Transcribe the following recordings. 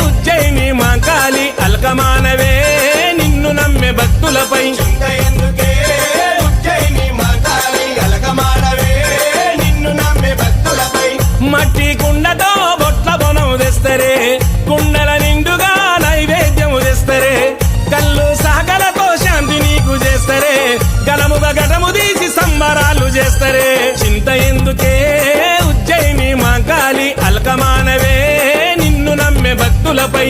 ఉజ్జయిని మాంకాళి అల్కమానవే నిన్ను నమ్మే భక్తులపై చింత ఎందుకే ఉజ్జయిని మాంకాళి అలకమానవే నిన్ను నమ్మే భక్తులపై మట్టి కుండతో బొట్ల బొనం తెస్తరే కుండల నిండుగా నైవేద్యము తెస్తరే కళ్ళు సాగలతో శాంతి నీకు చేస్తరే గలముగా గటము తీసి సంబరాలు చేస్తరే చింత ఎందుకే ఉజ్జయిని మాంకాళి అల్కమానవే నిన్ను నమ్మే భక్తులపై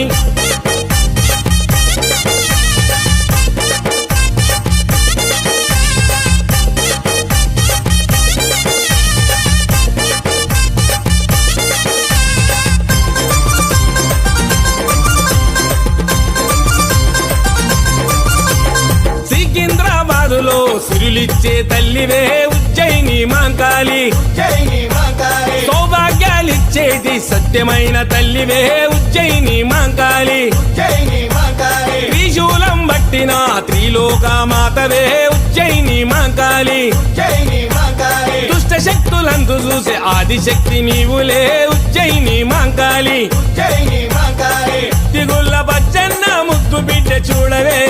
సికింద్రాబాదులో సిరులిచ్చే తల్లివే ఉజ్జయిని మాంకాళి ఉజ్జయిని మాంకాళి సౌభాగ్యాలిచ్చేటి సత్యమైన తల్లివే ఉజ్జయిని మాంకాళి ఉజ్జయిని మాంకాళి త్రిశూలం పట్టిన త్రిలోక మాతవే ఉజ్జయిని మాంకాళి ఉజ్జయిని మాంకాళి దుష్ట శక్తులందు చూసే ఆదిశక్తి నీవులే ఉజ్జయిని మాంకాళి ఉజ్జయిని మాంకాళి తిగుళ్ళ బచ్చన్న ముద్దు బిడ్డ చూడవే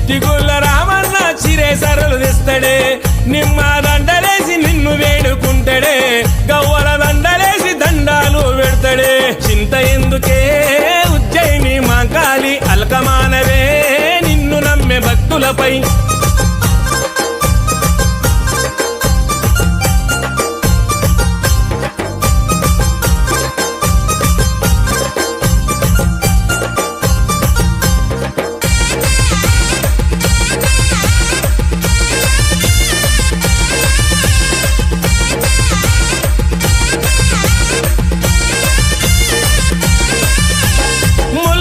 తిగుళ్ళ రామన్న చిరే సరలు తెస్తడే నిమ్మ దండలేసి నిన్ను వేడుకుంటడే గవ్వల దండలేసి దండాలు పెడతడే చింత ఎందుకే ఉజ్జయిని మాంకాళి అల్కమానవే నిన్ను నమ్మే భక్తులపై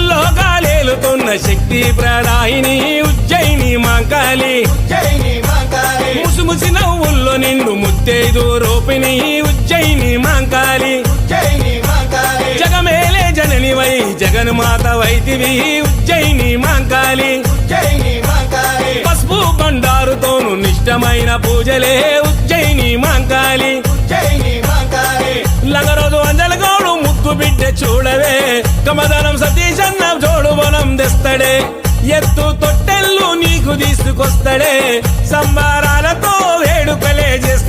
ముల్లోకాలేలుతున్న శక్తి ప్రదాయిని ఉజ్జయిని మాంకాళి ఉజ్జయిని మాంకాళి ముసిముసి నవ్వుల్లో నిన్ను ముత్తైదు రూపిణి ఉజ్జయిని మాంకాళి ఉజ్జయిని మాంకాళి జగమేలే జననివై జగన్మాత వైతివి ఉజ్జయిని మాంకాళి ఉజ్జయిని మాంకాళి పసుపు బండారుతోను నిష్టమైన పూజలే ఉజ్జయిని మాంకాళి ఉజ్జయిని మాంకాళి లంగరోజు అంజలగోడు ముక్కు బిడ్డ చూడవే కమదనం సతీష్ అన్న జోడు బలం తెస్తడే ఎత్తు తొట్టెల్లు నీకు తీసుకొస్తడే సంబారాలతో వేడుకలే చేస్తాడే